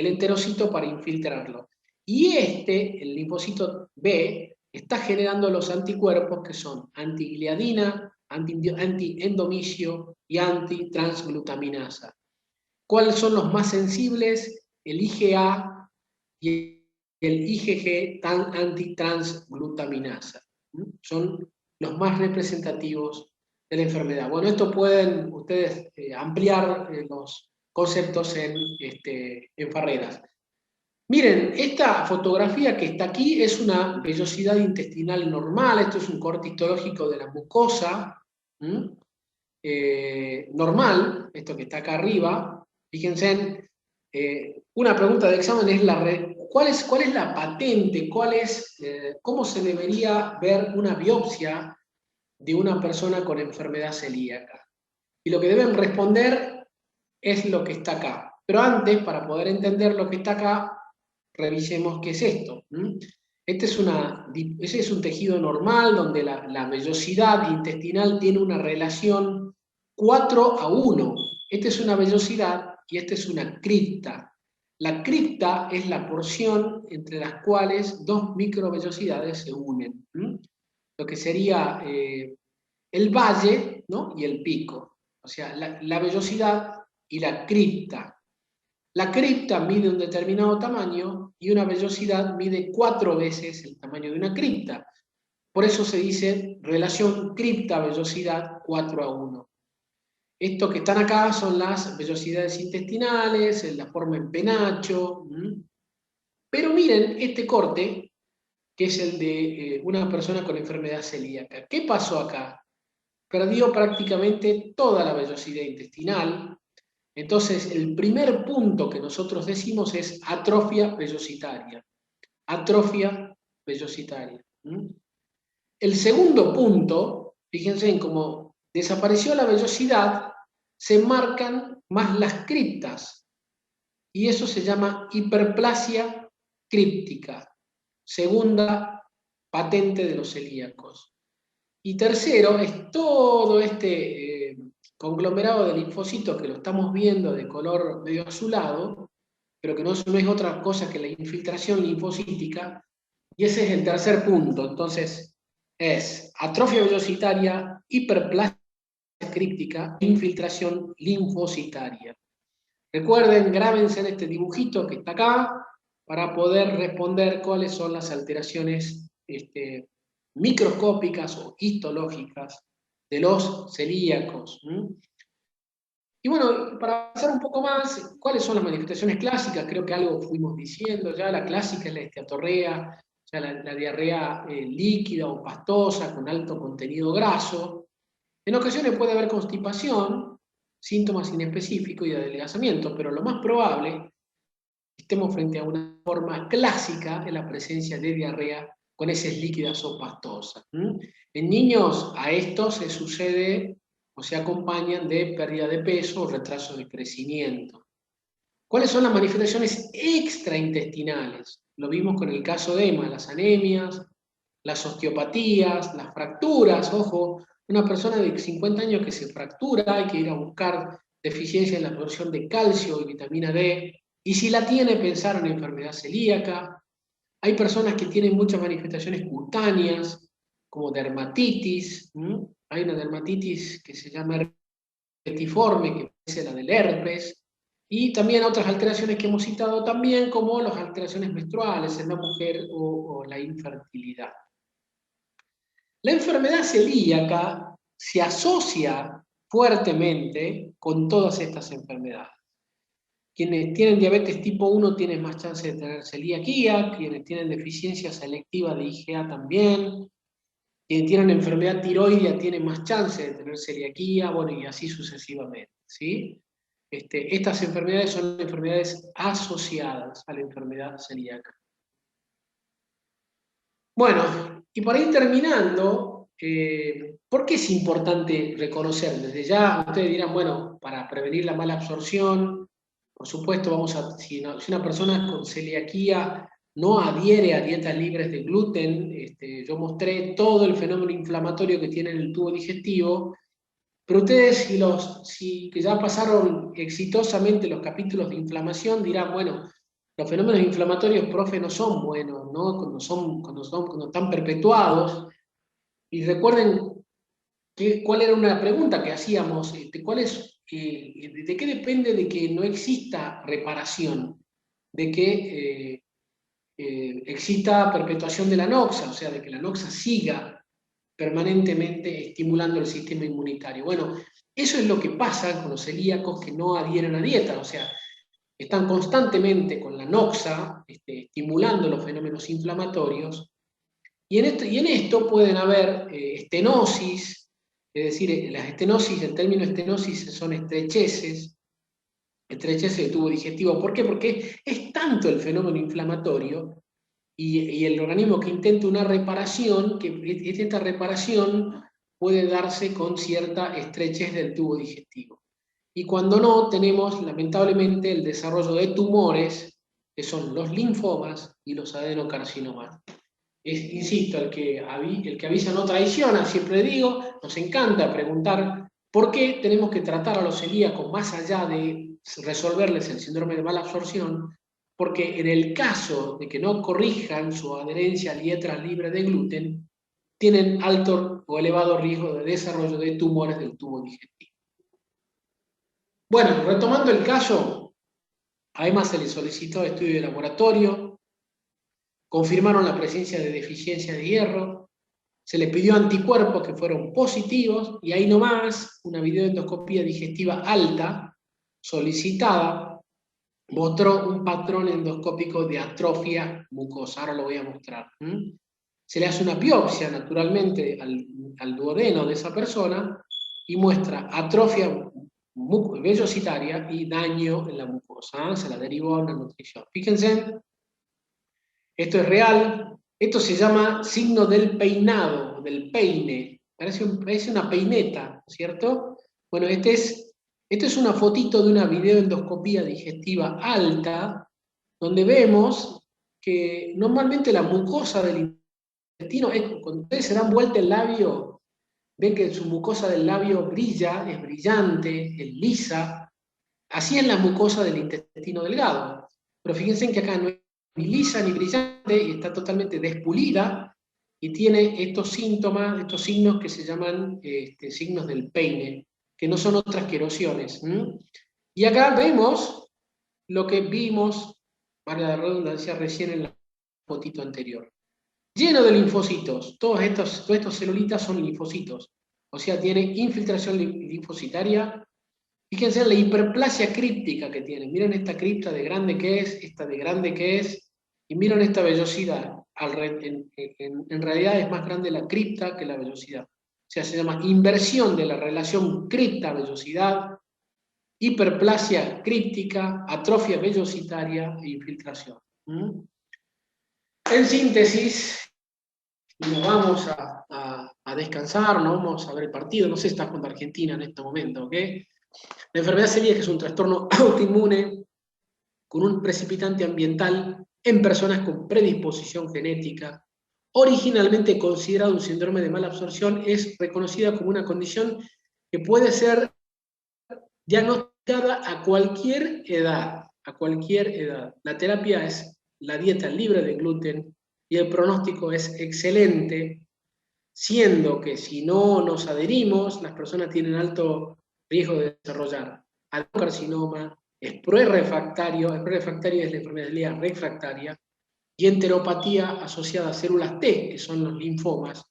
enterocito para infiltrarlo. Y el linfocito B, está generando los anticuerpos que son antigliadina, antiendomicio y antitransglutaminasa. ¿Cuáles son los más sensibles? El IgA y el IgG antitransglutaminasa. Son los más representativos de la enfermedad. Bueno, esto pueden ustedes ampliar los conceptos en Farreras. Miren, esta fotografía que está aquí es una vellosidad intestinal normal, esto es un corte histológico de la mucosa normal, esto que está acá arriba. Fíjense, una pregunta de examen es ¿cuál es la patente? ¿Cómo se debería ver una biopsia de una persona con enfermedad celíaca? Y lo que deben responder es lo que está acá. Pero antes, para poder entender lo que está acá, revisemos qué es esto. Ese es un tejido normal donde la vellosidad intestinal tiene una relación 4:1. Esta es una vellosidad y esta es una cripta. La cripta es la porción entre las cuales dos microvellosidades se unen. Lo que sería el valle, ¿no? Y el pico. O sea, la vellosidad y la cripta. La cripta mide un determinado tamaño y una vellosidad mide 4 veces el tamaño de una cripta. Por eso se dice relación cripta-vellosidad 4:1. Esto que están acá son las vellosidades intestinales, en la forma en penacho. Pero miren este corte, que es el de una persona con enfermedad celíaca. ¿Qué pasó acá? Perdió prácticamente toda la vellosidad intestinal. Entonces, el primer punto que nosotros decimos es atrofia vellositaria. atrofia vellositaria. El segundo punto, fíjense en cómo desapareció la vellosidad, se marcan más las criptas, y eso se llama hiperplasia críptica, segunda patente de los celíacos. Y tercero, es todo este conglomerado de linfocitos que lo estamos viendo de color medio azulado, pero que no es otra cosa que la infiltración linfocítica, y ese es el tercer punto. Entonces, es atrofia vellositaria, hiperplasia críptica, infiltración linfocitaria. Recuerden, grábense en este dibujito que está acá, para poder responder cuáles son las alteraciones microscópicas o histológicas de los celíacos. Y bueno, para avanzar un poco más, ¿cuáles son las manifestaciones clásicas? Creo que algo fuimos diciendo ya. La clásica es la esteatorrea, o sea, la diarrea líquida o pastosa con alto contenido graso. En ocasiones puede haber constipación, síntomas inespecíficos y adelgazamiento, pero lo más probable es que estemos frente a una forma clásica en la presencia de diarrea con heces líquidas o pastosas. En niños a esto se sucede o se acompañan de pérdida de peso o retraso de crecimiento. ¿Cuáles son las manifestaciones extraintestinales? Lo vimos con el caso de Emma, las anemias, las osteopatías, las fracturas. Ojo, una persona de 50 años que se fractura, hay que ir a buscar deficiencia en la absorción de calcio y vitamina D, y si la tiene, pensar en enfermedad celíaca. Hay personas que tienen muchas manifestaciones cutáneas, como dermatitis. Hay una dermatitis que se llama herpetiforme, que parece la del herpes, y también otras alteraciones que hemos citado también, como las alteraciones menstruales en la mujer o la infertilidad. La enfermedad celíaca se asocia fuertemente con todas estas enfermedades. Quienes tienen diabetes tipo 1 tienen más chance de tener celiaquía, quienes tienen deficiencia selectiva de IgA también, quienes tienen enfermedad tiroidea tienen más chance de tener celiaquía, bueno, y así sucesivamente, ¿sí? Estas enfermedades son enfermedades asociadas a la enfermedad celíaca. Bueno, y para ir terminando, ¿por qué es importante reconocer? Desde ya ustedes dirán, bueno, para prevenir la mala absorción, por supuesto, si una persona con celiaquía no adhiere a dietas libres de gluten, yo mostré todo el fenómeno inflamatorio que tiene en el tubo digestivo, pero ustedes que ya pasaron exitosamente los capítulos de inflamación dirán, bueno, los fenómenos inflamatorios, profe, no son buenos, ¿no? Cuando están perpetuados. Y recuerden cuál era una pregunta que hacíamos, ¿de qué depende de que no exista reparación? De que exista perpetuación de la noxa, o sea, de que la noxa siga permanentemente estimulando el sistema inmunitario. Bueno, eso es lo que pasa con los celíacos que no adhieren a dieta, o sea, están constantemente con la noxa estimulando los fenómenos inflamatorios, y en esto pueden haber estenosis, es decir, las estenosis, el término estenosis son estrecheces del tubo digestivo. ¿Por qué? Porque es tanto el fenómeno inflamatorio y el organismo que intenta una reparación, que esta reparación puede darse con cierta estrechez del tubo digestivo. Y cuando no, tenemos lamentablemente el desarrollo de tumores, que son los linfomas y los adenocarcinomas. Insisto, el que avisa no traiciona, siempre digo, nos encanta preguntar por qué tenemos que tratar a los celíacos más allá de resolverles el síndrome de mala absorción, porque en el caso de que no corrijan su adherencia a dietas libres de gluten, tienen alto o elevado riesgo de desarrollo de tumores del tubo digestivo. Bueno, retomando el caso, además se le solicitó estudio de laboratorio, confirmaron la presencia de deficiencia de hierro, se le pidió anticuerpos que fueron positivos, y ahí nomás una videoendoscopía digestiva alta, solicitada, mostró un patrón endoscópico de atrofia mucosa. Ahora lo voy a mostrar. Se le hace una biopsia, naturalmente, al duodeno de esa persona, y muestra atrofia vellositaria y daño en la mucosa. Se la derivó a una nutrición. Fíjense, Esto es real. Esto se llama signo del peinado, del peine. Parece una peineta, ¿cierto? Bueno, esta es una fotito de una videoendoscopía digestiva alta, donde vemos que normalmente la mucosa del intestino, cuando ustedes se dan vuelta el labio, ven que su mucosa del labio brilla, es brillante, es lisa. Así es la mucosa del intestino delgado. Pero fíjense que acá no es ni lisa ni brillante y está totalmente despulida y tiene estos síntomas, estos signos que se llaman signos del peine, que no son otras que erosiones. Y acá vemos lo que vimos, para la redundancia, recién en la fotito anterior. Lleno de linfocitos. Todos estos celulitas son linfocitos. O sea, tiene infiltración linfocitaria. Fíjense en la hiperplasia críptica que tiene. Miren esta cripta de grande que es, esta de grande que es, y miren esta vellosidad. En realidad es más grande la cripta que la vellosidad. O sea, se llama inversión de la relación cripta-vellosidad, hiperplasia críptica, atrofia vellositaria e infiltración. En síntesis, nos vamos a descansar, nos vamos a ver el partido. No sé si está jugando Argentina en este momento, ¿ok? La enfermedad celíaca es un trastorno autoinmune con un precipitante ambiental en personas con predisposición genética. Originalmente considerado un síndrome de mala absorción, es reconocida como una condición que puede ser diagnosticada a cualquier edad. A cualquier edad. La terapia es la dieta libre de gluten y el pronóstico es excelente, siendo que si no nos adherimos, las personas tienen alto riesgo de desarrollar adenocarcinoma, es prerefractario es la enfermedad celíaca refractaria, y enteropatía asociada a células T, que son los linfomas,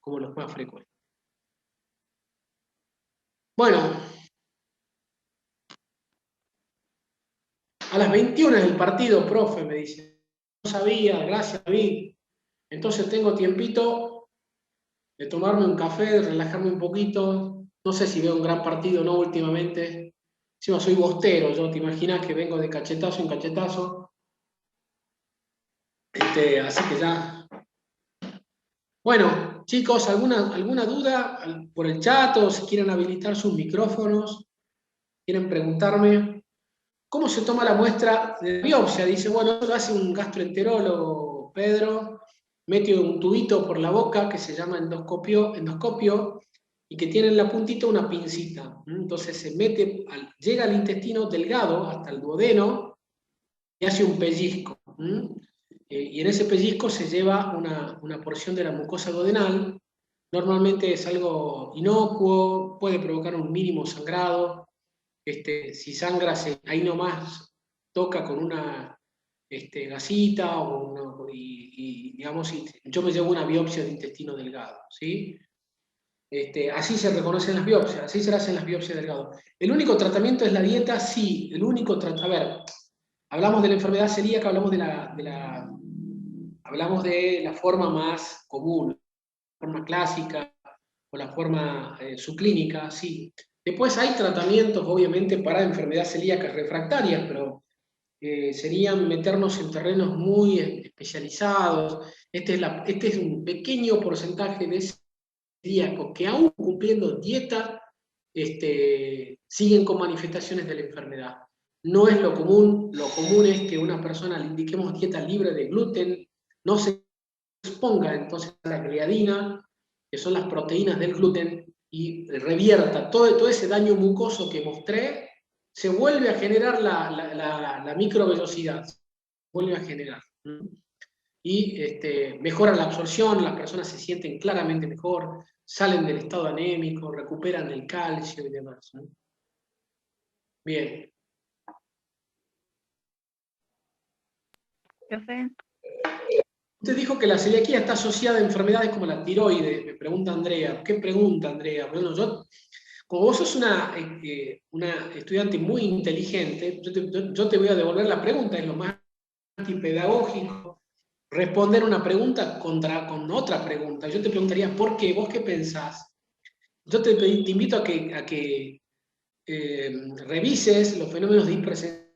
como los más frecuentes. Bueno, a las 21 es el partido, profe, me dice. No sabía, gracias, David. Entonces tengo tiempito de tomarme un café, de relajarme un poquito. No sé si veo un gran partido o no últimamente. Encima soy bostero, yo te imaginas que vengo de cachetazo en cachetazo. Así que ya. Bueno, chicos, ¿alguna duda por el chat o si quieren habilitar sus micrófonos? ¿Quieren preguntarme? ¿Cómo se toma la muestra de biopsia? Dice, bueno, lo hace un gastroenterólogo, Pedro, mete un tubito por la boca que se llama endoscopio y que tiene en la puntita una pincita. Entonces se mete, llega al intestino delgado hasta el duodeno y hace un pellizco. Y en ese pellizco se lleva una porción de la mucosa duodenal. Normalmente es algo inocuo, puede provocar un mínimo sangrado. Si sangra, ahí nomás toca con una gasita y digamos, yo me llevo una biopsia de intestino delgado, ¿sí? Así se reconocen las biopsias, así se hacen las biopsias delgado. ¿El único tratamiento es la dieta? Sí, el único tratamiento. A ver, hablamos de la enfermedad celíaca, hablamos de la forma más común, la forma clásica o la forma subclínica, sí. Después hay tratamientos, obviamente, para enfermedades celíacas refractarias, pero serían meternos en terrenos muy especializados. Este es un pequeño porcentaje de celíacos que aún cumpliendo dieta siguen con manifestaciones de la enfermedad. No es lo común es que una persona le indiquemos dieta libre de gluten, no se exponga entonces a la gliadina, que son las proteínas del gluten, y revierta todo ese daño mucoso que mostré, se vuelve a generar la microvellosidad, se vuelve a generar. Y mejora la absorción, las personas se sienten claramente mejor, salen del estado anémico, recuperan el calcio y demás. Bien. Profe. Usted dijo que la celiaquía está asociada a enfermedades como la tiroides, me pregunta Andrea. ¿Qué pregunta, Andrea? Bueno, como vos sos una estudiante muy inteligente, yo te voy a devolver la pregunta, es lo más antipedagógico, responder una pregunta con otra pregunta. Yo te preguntaría, ¿por qué? ¿Vos qué pensás? Yo te invito a que revises los fenómenos de hipersensibilidad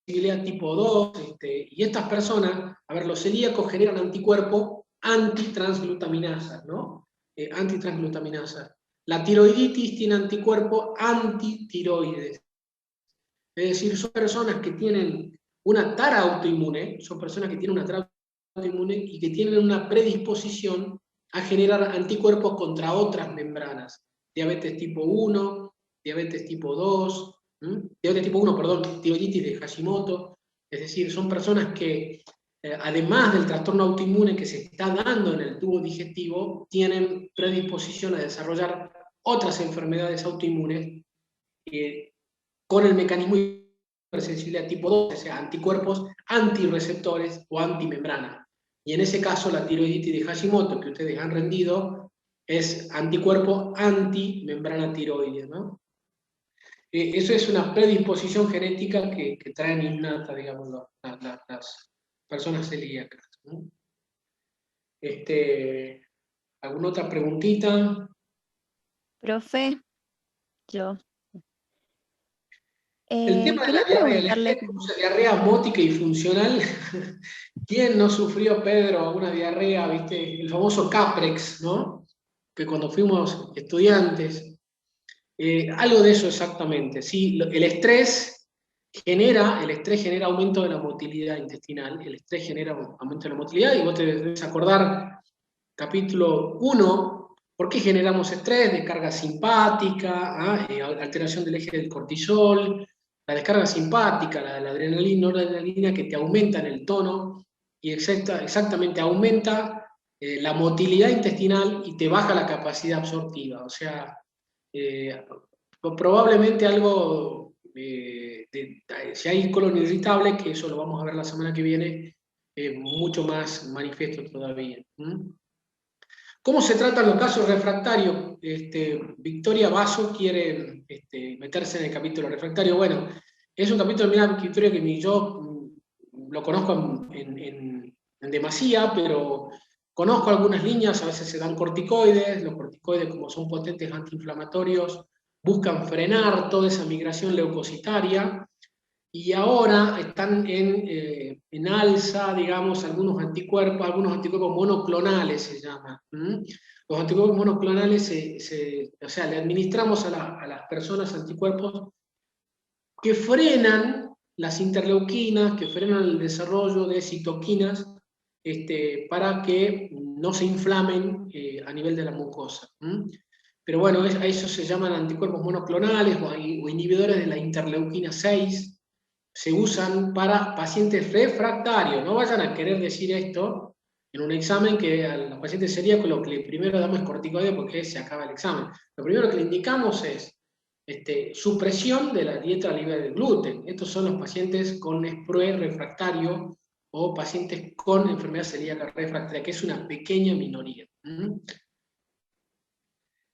hipersensibilidad tipo 2, y estas personas, a ver, los celíacos generan anticuerpos antitransglutaminasas, ¿no? Antitransglutaminasas. La tiroiditis tiene anticuerpos antitiroides. Es decir, son personas que tienen una tara autoinmune, son personas que tienen una tara autoinmune y que tienen una predisposición a generar anticuerpos contra otras membranas. Diabetes tipo 1, diabetes tipo 2, diabetes tipo 1, perdón, tiroiditis de Hashimoto. Es decir, son personas que, además del trastorno autoinmune que se está dando en el tubo digestivo, tienen predisposición a desarrollar otras enfermedades autoinmunes con el mecanismo de hipersensibilidad tipo 2, o sea, anticuerpos antirreceptores o antimembrana. Y en ese caso, la tiroiditis de Hashimoto, que ustedes han rendido, es anticuerpo antimembrana tiroidea, ¿no? Eso es una predisposición genética que traen innata, digamos, las personas celíacas, ¿no? ¿Alguna otra preguntita? Profe, yo. El tema de la Quería diarrea, la preguntarle, famosa diarrea osmótica y funcional. ¿Quién no sufrió, Pedro, una diarrea, viste? El famoso Caprex, ¿no? Que cuando fuimos estudiantes, algo de eso exactamente, ¿sí? El estrés genera aumento de la motilidad intestinal, el estrés genera aumento de la motilidad, y vos te debes acordar, capítulo 1, ¿por qué generamos estrés? Descarga simpática, alteración del eje del cortisol, la descarga simpática, la adrenalina, noradrenalina, que te aumentan el tono, y exactamente aumenta la motilidad intestinal y te baja la capacidad absortiva. O sea, probablemente algo, si hay colon irritable, que eso lo vamos a ver la semana que viene, mucho más manifiesto todavía. ¿Cómo se tratan los casos refractarios? Victoria Basso quiere meterse en el capítulo refractario. Bueno, es un capítulo, mira, Victoria, que ni yo lo conozco en demasía, pero conozco algunas líneas. A veces se dan corticoides. Los corticoides, como son potentes antiinflamatorios, buscan frenar toda esa migración leucocitaria. Y ahora están en alza, digamos, algunos anticuerpos monoclonales se llaman. Los anticuerpos monoclonales, o sea, le administramos a las personas anticuerpos que frenan las interleuquinas, que frenan el desarrollo de citoquinas, para que no se inflamen a nivel de la mucosa. Pero bueno, a eso se llaman anticuerpos monoclonales o inhibidores de la interleuquina 6. Se usan para pacientes refractarios. No vayan a querer decir esto en un examen, que a los pacientes celíacos lo que primero damos es corticoide porque se acaba el examen. Lo primero que le indicamos es supresión de la dieta libre de gluten. Estos son los pacientes con SPROE refractario o pacientes con enfermedad celíaca refractaria, que es una pequeña minoría.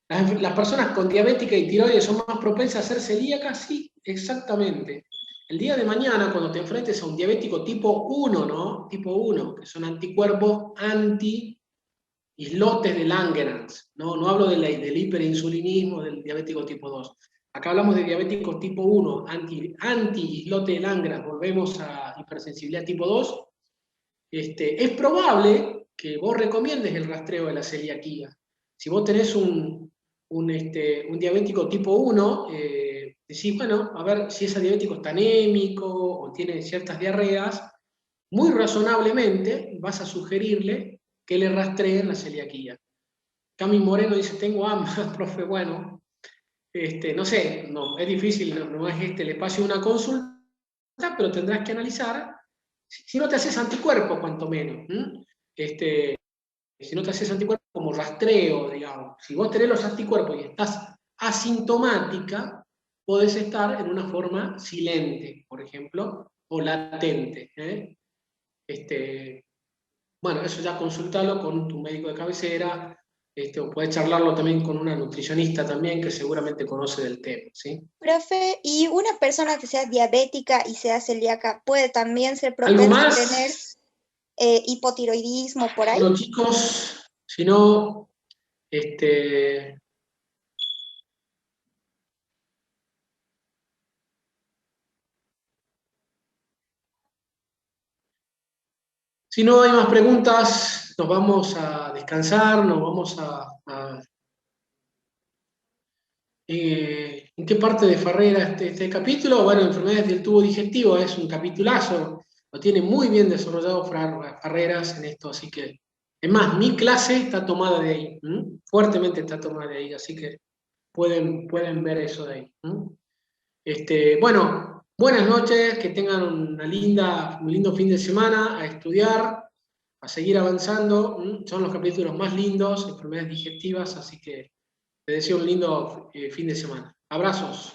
¿Las personas con diabética y tiroides son más propensas a ser celíacas? Sí, exactamente. El día de mañana, cuando te enfrentes a un diabético tipo 1, ¿no? Tipo 1, que son anticuerpos anti-islotes de Langerhans. No hablo del hiperinsulinismo del diabético tipo 2. Acá hablamos de diabéticos tipo 1, anti-islote de Langerhans. Volvemos a hipersensibilidad tipo 2. Es probable que vos recomiendes el rastreo de la celiaquía. Si vos tenés un diabético tipo 1, decís, bueno, a ver si ese diabético está anémico o tiene ciertas diarreas, muy razonablemente vas a sugerirle que le rastreen la celiaquía. Cami Moreno dice, tengo hambre, profe, bueno, no sé, no, es difícil, no es el espacio de una consulta, pero tendrás que analizar si no te haces anticuerpos, cuanto menos. Si no te haces anticuerpos como rastreo, digamos. Si vos tenés los anticuerpos y estás asintomática, podés estar en una forma silente, por ejemplo, o latente. Bueno, eso ya consultalo con tu médico de cabecera, o podés charlarlo también con una nutricionista también, que seguramente conoce del tema, ¿sí? Profe, ¿y una persona que sea diabética y sea celíaca puede también ser ¿Algo propensa a tener más? hipotiroidismo por ahí? Bueno, chicos, si no, Si no hay más preguntas, nos vamos a descansar, nos vamos ¿en qué parte de Farrera este capítulo? Bueno, enfermedades del tubo digestivo es un capitulazo, lo tiene muy bien desarrollado Farreras en esto, así que, es más, mi clase está tomada de ahí, fuertemente está tomada de ahí, así que pueden ver eso de ahí. Bueno, buenas noches, que tengan un lindo fin de semana, a estudiar, a seguir avanzando, son los capítulos más lindos, enfermedades digestivas, así que te deseo un lindo fin de semana. Abrazos.